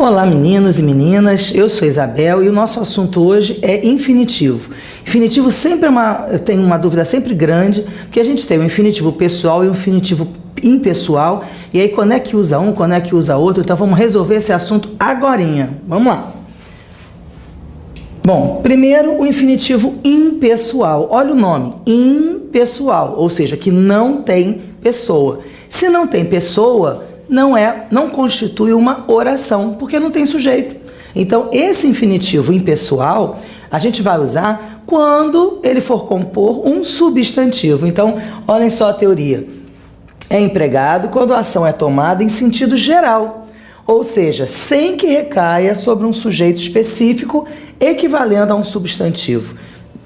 Olá meninos e meninas, eu sou Isabel e o nosso assunto hoje é infinitivo. Infinitivo sempre eu tenho uma dúvida sempre grande, porque a gente tem o infinitivo pessoal e o infinitivo impessoal, e aí quando é que usa um, quando é que usa outro, então vamos resolver esse assunto agorinha. Vamos lá. Bom, primeiro o infinitivo impessoal. Olha o nome, impessoal, ou seja, que não tem pessoa. Se não tem pessoa, não constitui uma oração, porque não tem sujeito. Então, esse infinitivo impessoal, a gente vai usar quando ele for compor um substantivo. Então, olhem só a teoria. É empregado quando a ação é tomada em sentido geral, ou seja, sem que recaia sobre um sujeito específico equivalendo a um substantivo.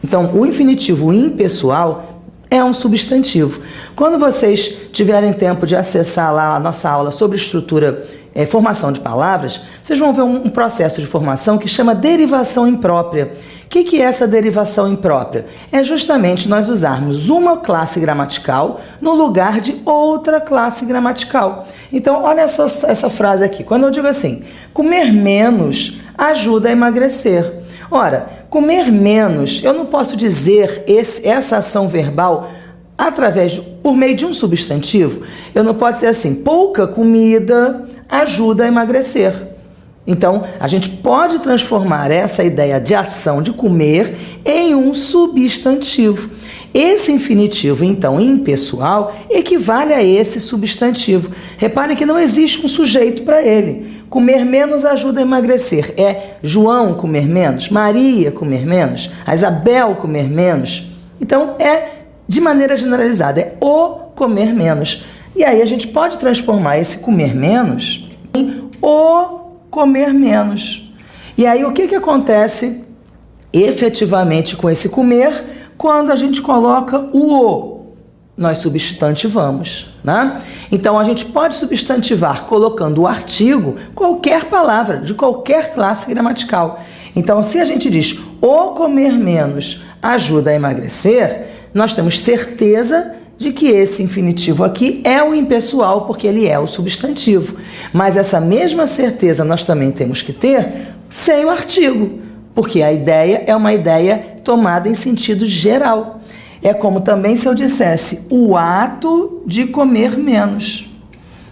Então, o infinitivo impessoal é um substantivo. Quando vocês tiverem tempo de acessar lá a nossa aula sobre estrutura, formação de palavras, vocês vão ver um processo de formação que chama derivação imprópria. O que é essa derivação imprópria? É justamente nós usarmos uma classe gramatical no lugar de outra classe gramatical. Então, olha essa frase aqui. Quando eu digo assim, comer menos ajuda a emagrecer. Ora, comer menos, eu não posso dizer essa ação verbal por meio de um substantivo. Eu não posso dizer assim, pouca comida ajuda a emagrecer. Então, a gente pode transformar essa ideia de ação de comer em um substantivo. Esse infinitivo, então, impessoal, equivale a esse substantivo. Repare que não existe um sujeito para ele. Comer menos ajuda a emagrecer. É João comer menos, Maria comer menos, a Isabel comer menos. Então, de maneira generalizada, é o comer menos. E aí a gente pode transformar esse comer menos em o comer menos. E aí o que acontece efetivamente com esse comer quando a gente coloca o o? Nós substantivamos, né? Então a gente pode substantivar colocando o artigo qualquer palavra, de qualquer classe gramatical. Então se a gente diz o comer menos ajuda a emagrecer, nós temos certeza de que esse infinitivo aqui é o impessoal, porque ele é o substantivo. Mas essa mesma certeza nós também temos que ter sem o artigo, porque a ideia é uma ideia tomada em sentido geral. É como também se eu dissesse o ato de comer menos.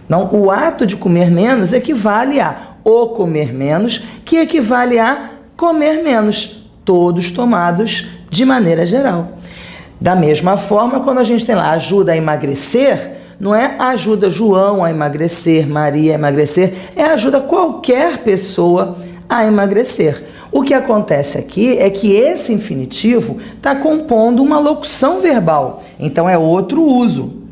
Não, o ato de comer menos equivale a o comer menos, que equivale a comer menos, todos tomados de maneira geral. Da mesma forma, quando a gente tem lá ajuda a emagrecer, não é ajuda João a emagrecer, Maria a emagrecer, é ajuda qualquer pessoa a emagrecer. O que acontece aqui é que esse infinitivo está compondo uma locução verbal, então é outro uso.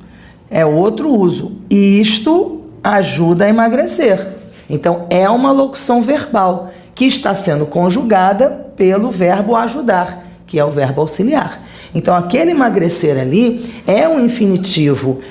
Isto ajuda a emagrecer. Então é uma locução verbal que está sendo conjugada pelo verbo ajudar, que é o verbo auxiliar. Então, aquele emagrecer ali é um infinitivo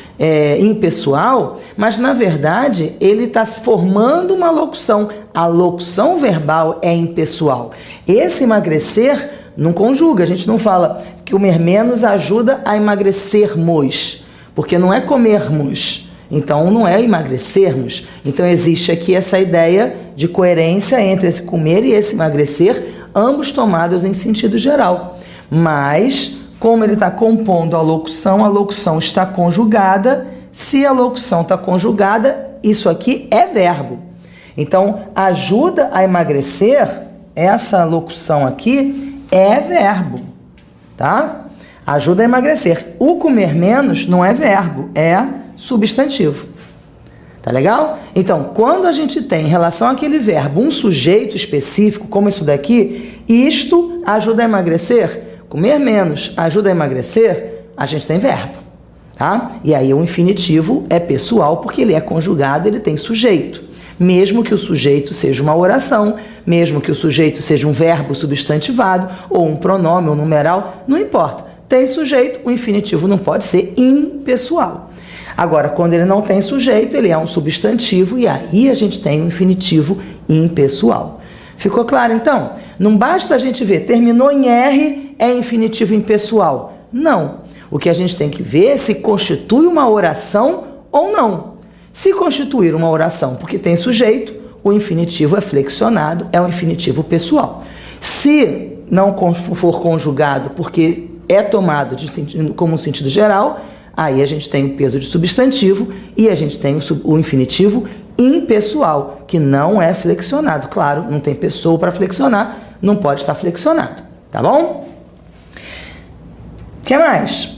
impessoal, mas, na verdade, ele está formando uma locução. A locução verbal é impessoal. Esse emagrecer não conjuga. A gente não fala que comer menos ajuda a emagrecermos, porque não é comermos. Então, não é emagrecermos. Então, existe aqui essa ideia de coerência entre esse comer e esse emagrecer, ambos tomados em sentido geral. Mas, como ele está compondo a locução está conjugada. Se a locução está conjugada, isso aqui é verbo. Então, ajuda a emagrecer, essa locução aqui é verbo, tá? Ajuda a emagrecer. O comer menos não é verbo, é substantivo. Tá legal? Então, quando a gente tem em relação àquele verbo um sujeito específico, como isso daqui, isto ajuda a emagrecer, comer menos ajuda a emagrecer, a gente tem verbo, tá? E aí o infinitivo é pessoal porque ele é conjugado, ele tem sujeito. Mesmo que o sujeito seja uma oração, mesmo que o sujeito seja um verbo substantivado, ou um pronome ou numeral, não importa. Tem sujeito, o infinitivo não pode ser impessoal. Agora, quando ele não tem sujeito, ele é um substantivo e aí a gente tem um infinitivo impessoal. Ficou claro, então? Não basta a gente ver, terminou em R, é infinitivo impessoal. Não. O que a gente tem que ver é se constitui uma oração ou não. Se constituir uma oração porque tem sujeito, o infinitivo é flexionado, é o infinitivo pessoal. Se não for conjugado porque é tomado como um sentido geral, aí a gente tem o peso de substantivo e a gente tem o infinitivo impessoal, que não é flexionado. Claro, não tem pessoa para flexionar, não pode estar flexionado, tá bom? O que mais?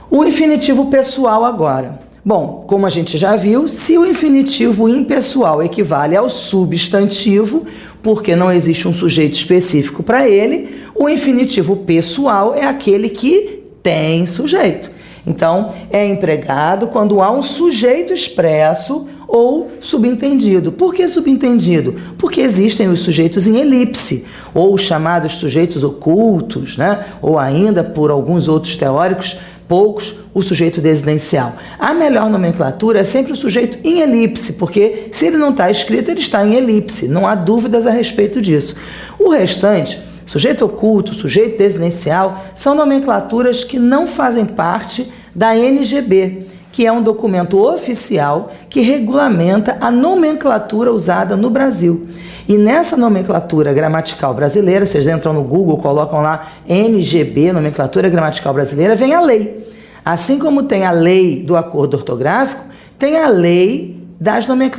O infinitivo pessoal agora. Bom, como a gente já viu, se o infinitivo impessoal equivale ao substantivo, porque não existe um sujeito específico para ele, o infinitivo pessoal é aquele que tem sujeito. Então, é empregado quando há um sujeito expresso ou subentendido. Por que subentendido? Porque existem os sujeitos em elipse, ou os chamados sujeitos ocultos, né? Ou ainda, por alguns outros teóricos, poucos, o sujeito desidencial. A melhor nomenclatura é sempre o sujeito em elipse, porque se ele não está escrito, ele está em elipse, não há dúvidas a respeito disso. O restante, sujeito oculto, sujeito desidencial, são nomenclaturas que não fazem parte da NGB, que é um documento oficial que regulamenta a nomenclatura usada no Brasil. E nessa nomenclatura gramatical brasileira, vocês entram no Google, colocam lá NGB, nomenclatura gramatical brasileira, vem a lei. Assim como tem a lei do acordo ortográfico, tem a lei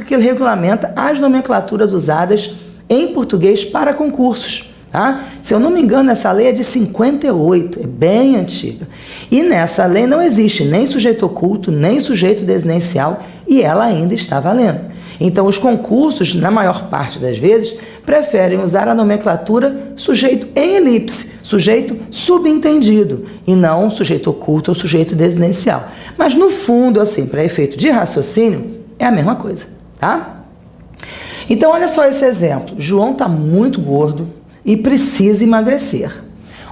que regulamenta as nomenclaturas usadas em português para concursos. Tá? Se eu não me engano, essa lei é de 58, é bem antiga. E nessa lei não existe nem sujeito oculto, nem sujeito desidencial, e ela ainda está valendo. Então, os concursos, na maior parte das vezes, preferem usar a nomenclatura sujeito em elipse, sujeito subentendido, e não sujeito oculto ou sujeito desidencial. Mas, no fundo, assim, para efeito de raciocínio, é a mesma coisa, tá? Então, olha só esse exemplo. João está muito gordo e precisa emagrecer.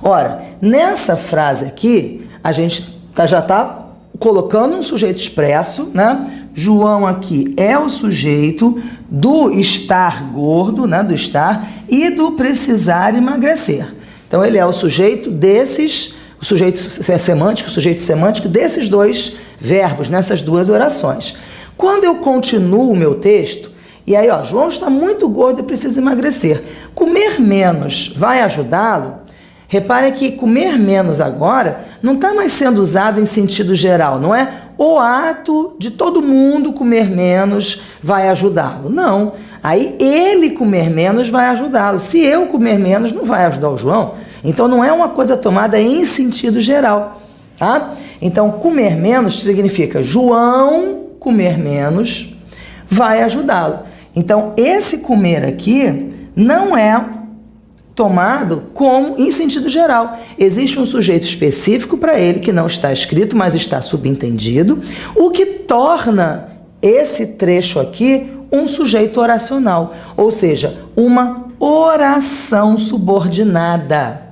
Ora, nessa frase aqui, a gente já está colocando um sujeito expresso, né? João aqui é o sujeito do estar gordo, né? Do estar, e do precisar emagrecer. Então, ele é o sujeito desses, o sujeito semântico desses dois verbos, nessas duas orações. Quando eu continuo o meu texto, e aí, ó, João está muito gordo e precisa emagrecer. Comer menos vai ajudá-lo? Repare que comer menos agora não está mais sendo usado em sentido geral, não é o ato de todo mundo comer menos vai ajudá-lo. Não, aí ele comer menos vai ajudá-lo. Se eu comer menos, não vai ajudar o João. Então não é uma coisa tomada em sentido geral, tá? Então comer menos significa João comer menos vai ajudá-lo. Então esse comer aqui não é tomado como em sentido geral. Existe um sujeito específico para ele que não está escrito, mas está subentendido, o que torna esse trecho aqui um sujeito oracional, ou seja, uma oração subordinada,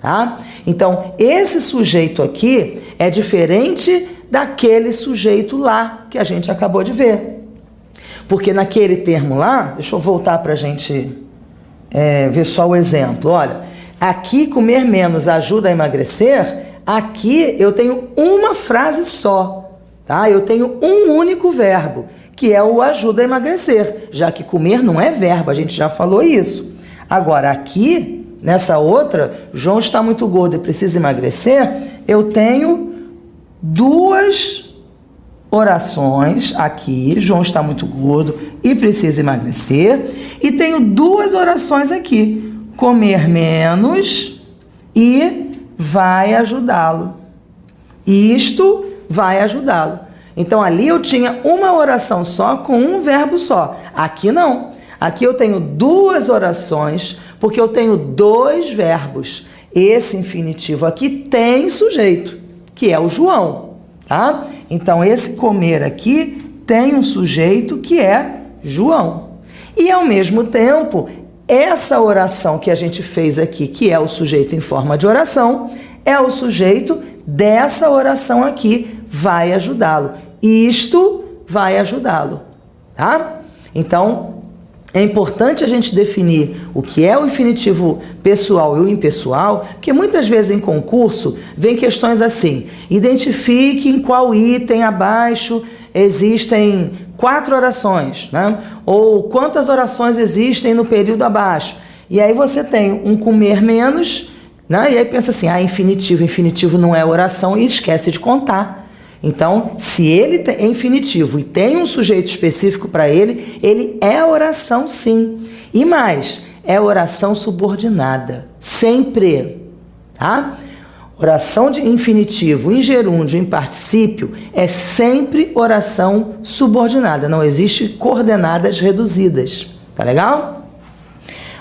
tá? Então, esse sujeito aqui é diferente daquele sujeito lá que a gente acabou de ver. Porque naquele termo lá, deixa eu voltar para a gente ver só o exemplo. Olha, aqui comer menos ajuda a emagrecer, aqui eu tenho uma frase só, tá? Eu tenho um único verbo, que é o ajuda a emagrecer, já que comer não é verbo, a gente já falou isso. Agora, aqui, nessa outra, João está muito gordo e precisa emagrecer, eu tenho duas orações aqui, João está muito gordo e precisa emagrecer, e tenho duas orações aqui, comer menos e vai ajudá-lo. Isto vai ajudá-lo. Então ali eu tinha uma oração só com um verbo só. Aqui não. Aqui eu tenho duas orações porque eu tenho dois verbos. Esse infinitivo aqui tem sujeito, que é o João, tá? Então esse comer aqui tem um sujeito que é João. E ao mesmo tempo, essa oração que a gente fez aqui, que é o sujeito em forma de oração, é o sujeito dessa oração aqui, vai ajudá-lo. Isto vai ajudá-lo, tá? Então, é importante a gente definir o que é o infinitivo pessoal e o impessoal, porque muitas vezes em concurso vem questões assim, identifique em qual item abaixo existem 4 orações, né? Ou quantas orações existem no período abaixo. E aí você tem um comer menos, né? E aí pensa assim, infinitivo não é oração e esquece de contar. Então, se ele é infinitivo e tem um sujeito específico para ele, ele é oração sim. E mais, é oração subordinada, sempre, tá? Oração de infinitivo, em gerúndio, em particípio, é sempre oração subordinada. Não existe coordenadas reduzidas. Tá legal?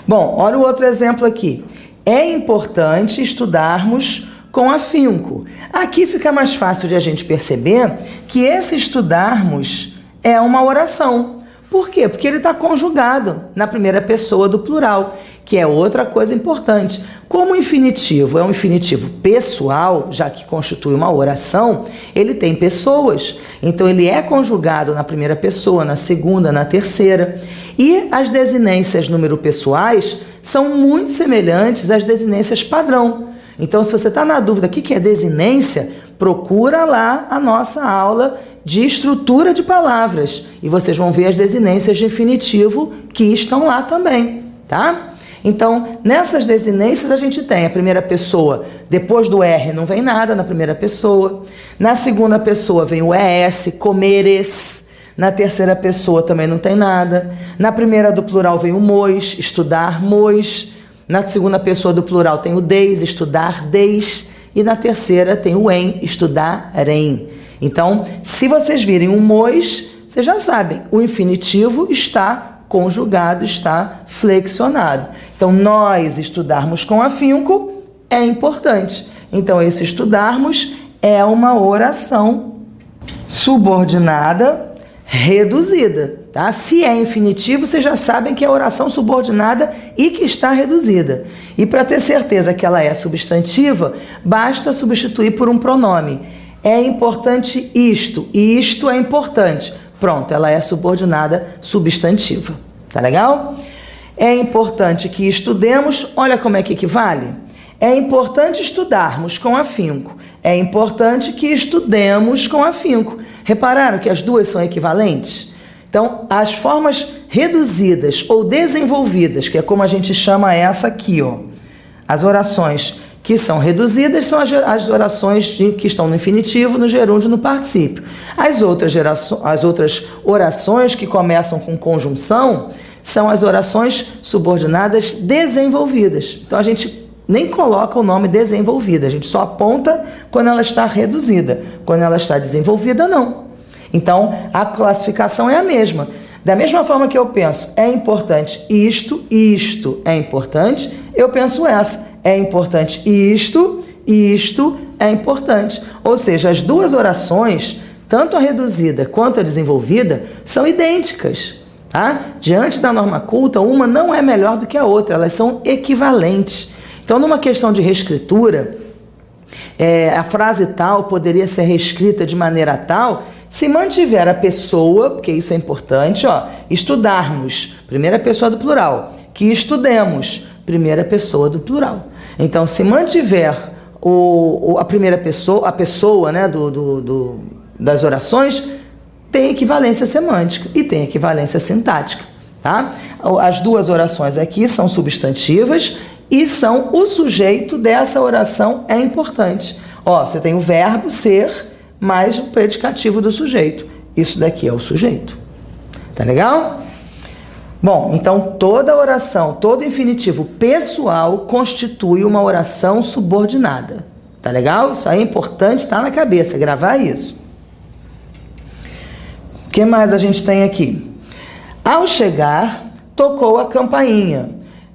Bom, olha o outro exemplo aqui. É importante estudarmos com afinco. Aqui fica mais fácil de a gente perceber que esse estudarmos é uma oração. Por quê? Porque ele está conjugado na primeira pessoa do plural, que é outra coisa importante. Como o infinitivo é um infinitivo pessoal, já que constitui uma oração, ele tem pessoas. Então, ele é conjugado na primeira pessoa, na segunda, na terceira. E as desinências número pessoais são muito semelhantes às desinências padrão. Então, se você está na dúvida o que é desinência, procura lá a nossa aula de estrutura de palavras e vocês vão ver as desinências de infinitivo que estão lá também, tá? Então, nessas desinências a gente tem a primeira pessoa, depois do R não vem nada na primeira pessoa, na segunda pessoa vem o ES, comeres, na terceira pessoa também não tem nada, na primeira do plural vem o mois, estudar mois, na segunda pessoa do plural tem o deis, estudar deis, e na terceira tem o em, estudarem. Então, se vocês virem um mois, vocês já sabem, o infinitivo está conjugado, está flexionado. Então, nós estudarmos com afinco é importante. Então, esse estudarmos é uma oração subordinada reduzida, tá? Se é infinitivo, vocês já sabem que é oração subordinada e que está reduzida. E para ter certeza que ela é substantiva, basta substituir por um pronome. É importante isto, e isto é importante. Pronto, ela é subordinada substantiva. Tá legal? É importante que estudemos, olha como é que equivale. É importante estudarmos com afinco. É importante que estudemos com afinco. Repararam que as duas são equivalentes? Então, as formas reduzidas ou desenvolvidas, que é como a gente chama essa aqui, ó. As orações que são reduzidas são as orações que estão no infinitivo, no gerúndio e no particípio. As outras orações que começam com conjunção são as orações subordinadas desenvolvidas. Então, a gente nem coloca o nome desenvolvida, a gente só aponta quando ela está reduzida. Quando ela está desenvolvida, não. Então, a classificação é a mesma. Da mesma forma que eu penso, é importante isto, isto é importante, eu penso essa. É importante isto, isto é importante. Ou seja, as duas orações, tanto a reduzida quanto a desenvolvida, são idênticas. Tá? Diante da norma culta, uma não é melhor do que a outra, elas são equivalentes. Então, numa questão de reescritura, a frase tal poderia ser reescrita de maneira tal, se mantiver a pessoa, porque isso é importante, ó, estudarmos, primeira pessoa do plural, que estudemos, primeira pessoa do plural. Então, se mantiver a primeira pessoa, a pessoa, né, das orações, tem equivalência semântica e tem equivalência sintática, tá? As duas orações aqui são substantivas e são o sujeito dessa oração é importante. Ó, você tem o verbo ser mais o predicativo do sujeito. Isso daqui é o sujeito. Tá legal? Bom, então toda oração, todo infinitivo pessoal constitui uma oração subordinada. Tá legal? Isso aí é importante, tá na cabeça, gravar isso. O que mais a gente tem aqui? Ao chegar, tocou a campainha.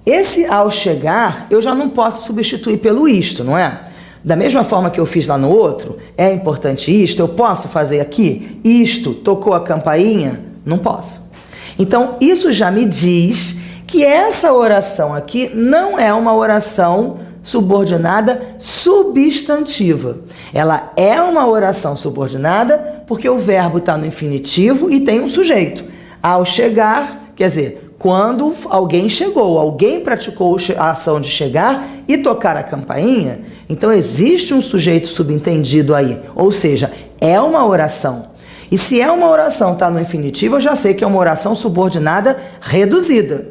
Esse ao chegar, eu já não posso substituir pelo isto, não é? Da mesma forma que eu fiz lá no outro, é importante isto, eu posso fazer aqui? Isto, tocou a campainha? Não posso. Então, isso já me diz que essa oração aqui não é uma oração subordinada substantiva. Ela é uma oração subordinada porque o verbo está no infinitivo e tem um sujeito. Ao chegar, quer dizer, quando alguém chegou, alguém praticou a ação de chegar e tocar a campainha, então existe um sujeito subentendido aí, ou seja, é uma oração. E se é uma oração está no infinitivo, eu já sei que é uma oração subordinada reduzida.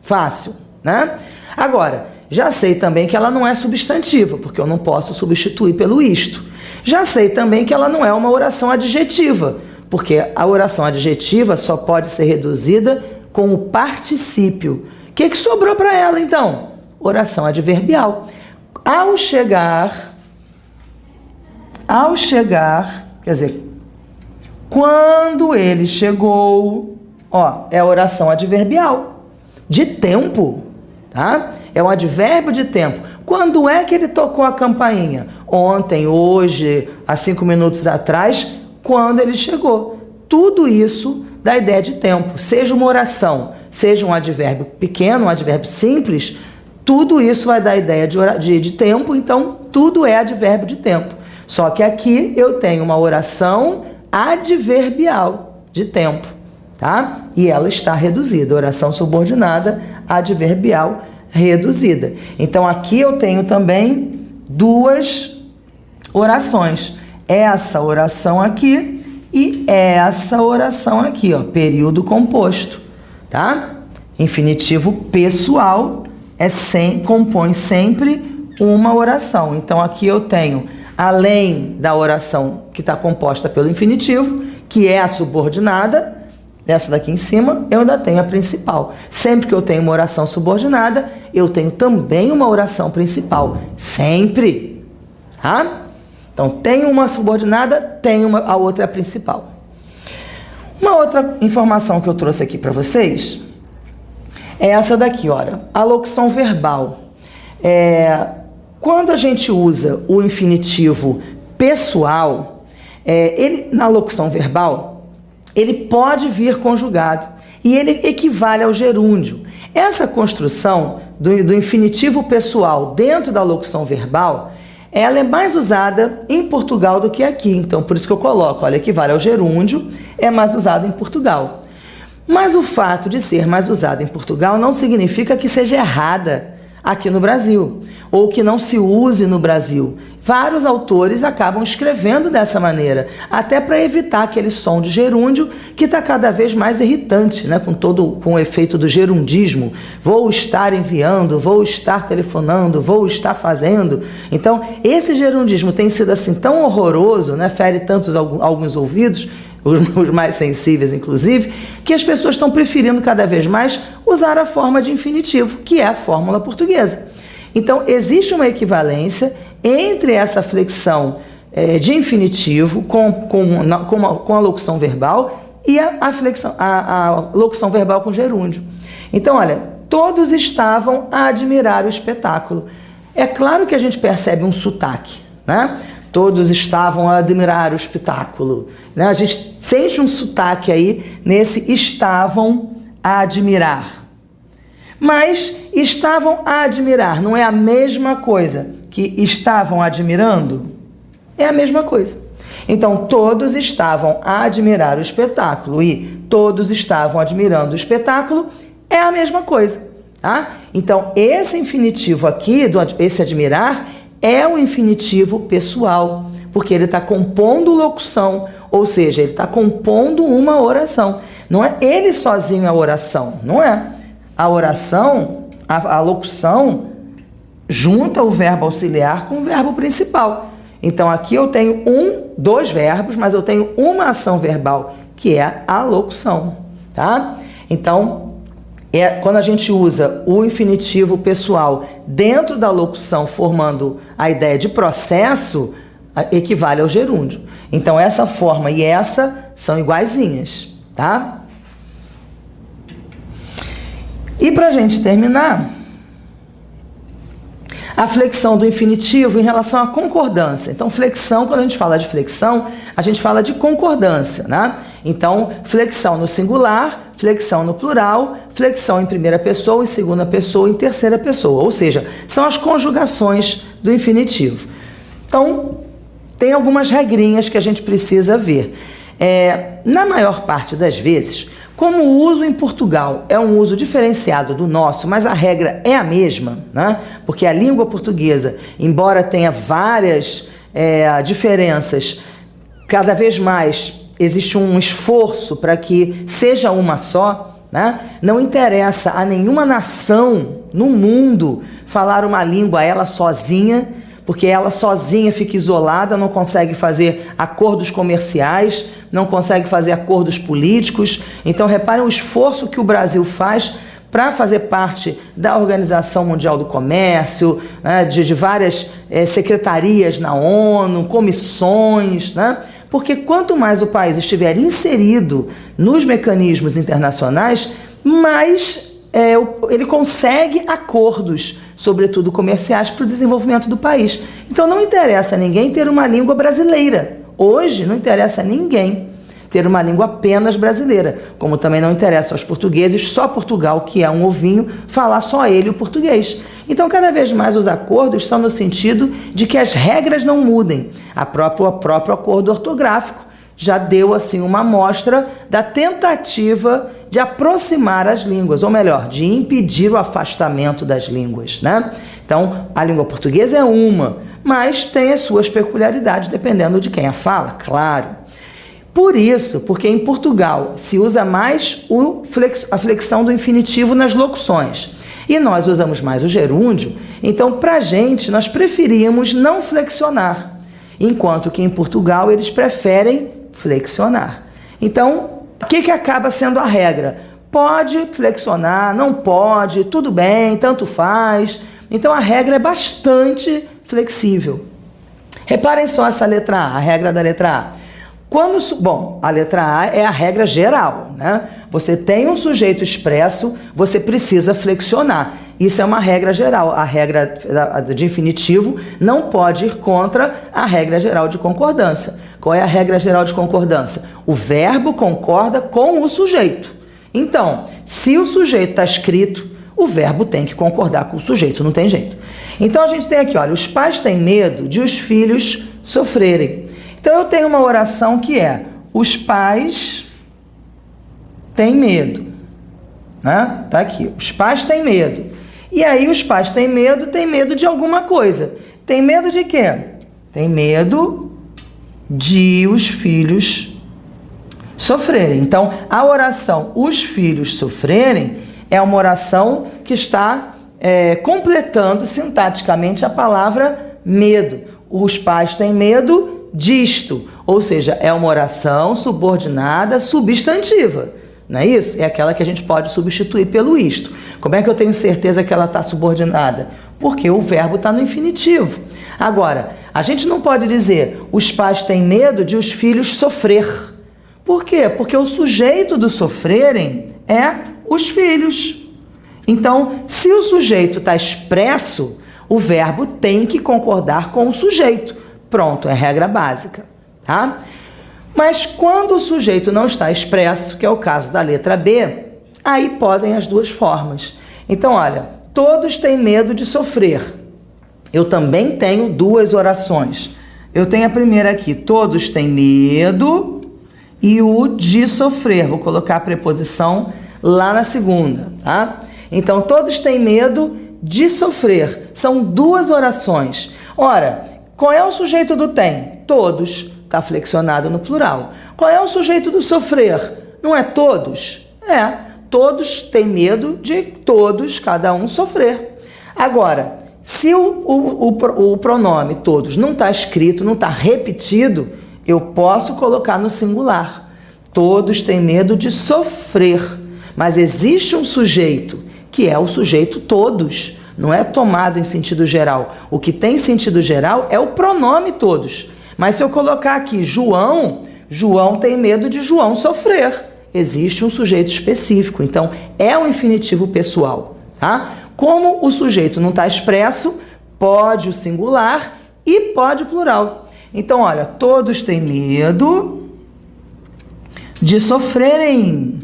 Fácil, né? Agora, já sei também que ela não é substantiva, porque eu não posso substituir pelo isto. Já sei também que ela não é uma oração adjetiva, porque a oração adjetiva só pode ser reduzida com o particípio. O que sobrou para ela, então? Oração adverbial. Ao chegar, quer dizer, quando ele chegou, é a oração adverbial, de tempo, tá? É um advérbio de tempo. Quando é que ele tocou a campainha? Ontem, hoje, há 5 minutos atrás, quando ele chegou. Tudo isso dá ideia de tempo. Seja uma oração, seja um advérbio pequeno, um advérbio simples, tudo isso vai dar ideia de tempo, então tudo é advérbio de tempo. Só que aqui eu tenho uma oração adverbial de tempo, tá? E ela está reduzida, oração subordinada adverbial reduzida. Então aqui eu tenho também 2 orações. Essa oração aqui e essa oração aqui, período composto, tá? Infinitivo pessoal compõe sempre uma oração. Então aqui eu tenho, além da oração que está composta pelo infinitivo, que é a subordinada, essa daqui em cima, eu ainda tenho a principal. Sempre que eu tenho uma oração subordinada, eu tenho também uma oração principal. Sempre. Tá? Então, tem uma subordinada, tem a outra principal. Uma outra informação que eu trouxe aqui para vocês é essa daqui, olha. A locução verbal. Quando a gente usa o infinitivo pessoal, na locução verbal, ele pode vir conjugado e ele equivale ao gerúndio. Essa construção do infinitivo pessoal dentro da locução verbal, ela é mais usada em Portugal do que aqui. Então, por isso que eu coloco, olha, equivale ao gerúndio, é mais usado em Portugal. Mas o fato de ser mais usado em Portugal não significa que seja errada aqui no Brasil, ou que não se use no Brasil. Vários autores acabam escrevendo dessa maneira, até para evitar aquele som de gerúndio que está cada vez mais irritante, né? Com o efeito do gerundismo. Vou estar enviando, vou estar telefonando, vou estar fazendo. Então, esse gerundismo tem sido assim tão horroroso, né? Fere tantos alguns ouvidos, os mais sensíveis inclusive, que as pessoas estão preferindo cada vez mais usar a forma de infinitivo, que é a fórmula portuguesa. Então, existe uma equivalência entre essa flexão de infinitivo com a locução verbal e a locução verbal com gerúndio. Então, olha, todos estavam a admirar o espetáculo. É claro que a gente percebe um sotaque, né? Todos estavam a admirar o espetáculo, né? A gente sente um sotaque aí nesse estavam a admirar. Mas estavam a admirar não é a mesma coisa que estavam admirando? É a mesma coisa. Então, todos estavam a admirar o espetáculo e todos estavam admirando o espetáculo é a mesma coisa, tá? Então, esse infinitivo aqui, esse admirar, é o infinitivo pessoal, porque ele está compondo locução, ou seja, ele está compondo uma oração. Não é ele sozinho a oração, não é. A oração, a locução, junta o verbo auxiliar com o verbo principal. Então, aqui eu tenho 2 verbos, mas eu tenho uma ação verbal, que é a locução, tá? Então, quando a gente usa o infinitivo pessoal dentro da locução, formando a ideia de processo, equivale ao gerúndio. Então, essa forma e essa são iguaizinhas, tá? E para a gente terminar, a flexão do infinitivo em relação à concordância. Então, flexão, quando a gente fala de flexão, a gente fala de concordância, né? Então, flexão no singular, flexão no plural, flexão em primeira pessoa, em segunda pessoa, em terceira pessoa. Ou seja, são as conjugações do infinitivo. Então, tem algumas regrinhas que a gente precisa ver. Na maior parte das vezes, como o uso em Portugal é um uso diferenciado do nosso, mas a regra é a mesma, né? Porque a língua portuguesa, embora tenha várias diferenças, cada vez mais existe um esforço para que seja uma só, né? Não interessa a nenhuma nação no mundo falar uma língua ela sozinha, porque ela sozinha fica isolada, não consegue fazer acordos comerciais, não consegue fazer acordos políticos. Então reparem o esforço que o Brasil faz para fazer parte da Organização Mundial do Comércio, né, de várias secretarias na ONU, comissões, né? Porque quanto mais o país estiver inserido nos mecanismos internacionais, mais ele consegue acordos, sobretudo comerciais, para o desenvolvimento do país. Então não interessa a ninguém ter uma língua brasileira. Hoje não interessa a ninguém ter uma língua apenas brasileira, como também não interessa aos portugueses, só Portugal, que é um ovinho, falar só ele o português. Então, cada vez mais os acordos são no sentido de que as regras não mudem. O próprio acordo ortográfico já deu assim uma amostra da tentativa de aproximar as línguas, ou melhor, de impedir o afastamento das línguas, né? Então, a língua portuguesa é uma, mas tem as suas peculiaridades dependendo de quem a fala, claro. Por isso, porque em Portugal se usa mais a flexão do infinitivo nas locuções e nós usamos mais o gerúndio, então pra gente nós preferimos não flexionar, enquanto que em Portugal eles preferem flexionar. Então, o que acaba sendo a regra? Pode flexionar, não pode, tudo bem, tanto faz. Então a regra é bastante flexível. Reparem só essa letra A, a regra da letra A. Bom, a letra A é a regra geral, né? Você tem um sujeito expresso, você precisa flexionar. Isso é uma regra geral. A regra de infinitivo não pode ir contra a regra geral de concordância. Qual é a regra geral de concordância? O verbo concorda com o sujeito. Então, se o sujeito está escrito, o verbo tem que concordar com o sujeito, não tem jeito. Então, a gente tem aqui, olha, os pais têm medo de os filhos sofrerem. Então, eu tenho uma oração que é: os pais têm medo, né? Tá aqui, os pais têm medo. E aí, os pais têm medo de alguma coisa. Tem medo de quê? Tem medo de os filhos sofrerem. Então, a oração os filhos sofrerem é uma oração que está completando sintaticamente a palavra medo. Os pais têm medo disto, ou seja, é uma oração subordinada substantiva, não é isso? É aquela que a gente pode substituir pelo isto. Como é que eu tenho certeza que ela está subordinada? Porque o verbo está no infinitivo. Agora, a gente não pode dizer os pais têm medo de os filhos sofrer. Por quê? Porque o sujeito do sofrerem é os filhos. Então, se o sujeito está expresso, o verbo tem que concordar com o sujeito. Pronto, é regra básica, tá? Mas quando o sujeito não está expresso, que é o caso da letra B, aí podem as duas formas. Então, olha, todos têm medo de sofrer. Eu também tenho duas orações. Eu tenho a primeira aqui, todos têm medo, e o de sofrer. Vou colocar a preposição lá na segunda, tá? Então, todos têm medo de sofrer. São duas orações. Ora, qual é o sujeito do tem? Todos. Está flexionado no plural. Qual é o sujeito do sofrer? Não é todos? É. Todos têm medo de todos, cada um, sofrer. Agora, se o pronome todos não está escrito, não está repetido, eu posso colocar no singular. Todos têm medo de sofrer. Mas existe um sujeito, que é o sujeito todos. Não é tomado em sentido geral. O que tem sentido geral é o pronome todos. Mas se eu colocar aqui João, João tem medo de João sofrer. Existe um sujeito específico. Então, é um infinitivo pessoal, tá? Como o sujeito não está expresso, pode o singular e pode o plural. Então, olha, todos têm medo de sofrerem.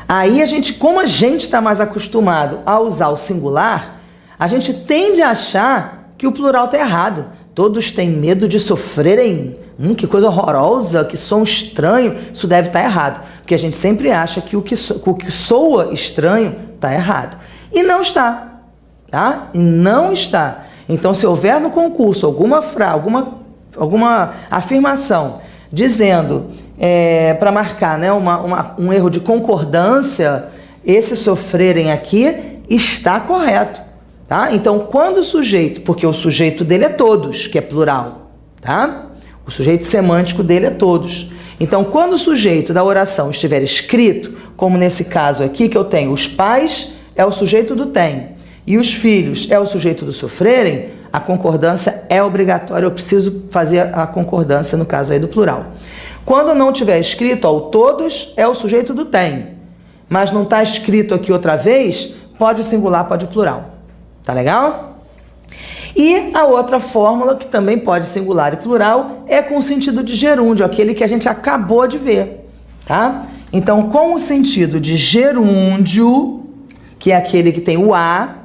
Aí como a gente está mais acostumado a usar o singular, a gente tende a achar que o plural está errado. Todos têm medo de sofrerem. Que coisa horrorosa, que som estranho. Isso deve estar errado. Porque a gente sempre acha que o que soa estranho está errado. E não está. Tá? E não está. Então, se houver no concurso alguma afirmação dizendo para marcar, né, um erro de concordância, esse sofrerem aqui está correto, tá? Então, quando o sujeito, porque o sujeito dele é todos, que é plural, tá? O sujeito semântico dele é todos. Então, quando o sujeito da oração estiver escrito, como nesse caso aqui que eu tenho, os pais é o sujeito do tem e os filhos é o sujeito do sofrerem, a concordância é obrigatória, eu preciso fazer a concordância no caso aí do plural. Quando não tiver escrito, ó, o todos é o sujeito do tem, mas não está escrito aqui outra vez, pode o singular, pode o plural. Tá legal? E a outra fórmula, que também pode singular e plural, é com o sentido de gerúndio, aquele que a gente acabou de ver, tá? Então, com o sentido de gerúndio, que é aquele que tem o a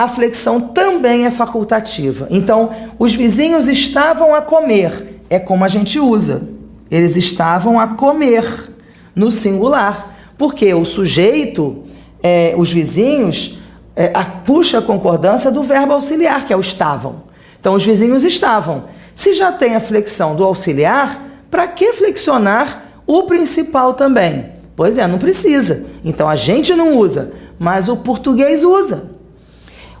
flexão também é facultativa. Então, os vizinhos estavam a comer, é como a gente usa. Eles estavam a comer no singular, porque o sujeito, os vizinhos, puxa a concordância do verbo auxiliar, que é o estavam. Então, os vizinhos estavam. Se já tem a flexão do auxiliar, para que flexionar o principal também? Pois é, não precisa. Então, a gente não usa, mas o português usa.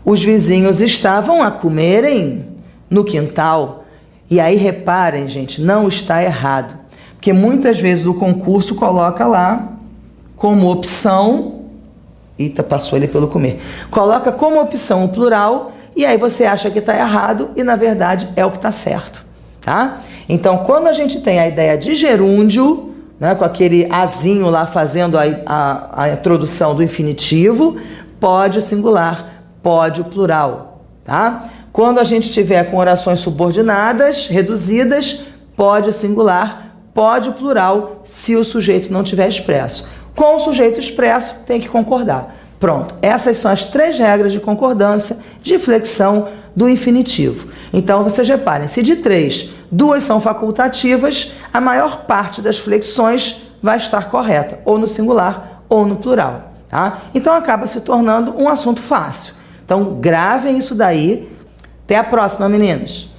Os vizinhos estavam a comerem no quintal. E aí, reparem, gente, não está errado. Porque muitas vezes o concurso coloca lá como opção... Eita, passou ele pelo comer. Coloca como opção o plural e aí você acha que está errado e, na verdade, é o que está certo, tá? Então, quando a gente tem a ideia de gerúndio, né, com aquele azinho lá fazendo a introdução do infinitivo, pode o singular, pode o plural, tá? Quando a gente tiver com orações subordinadas, reduzidas, pode o singular, pode o plural, se o sujeito não tiver expresso. Com o sujeito expresso, tem que concordar. Pronto, essas são as 3 regras de concordância, de flexão do infinitivo. Então, vocês reparem, se de 3, 2 são facultativas, a maior parte das flexões vai estar correta, ou no singular ou no plural, tá? Então, acaba se tornando um assunto fácil. Então, gravem isso daí. Até a próxima, meninos!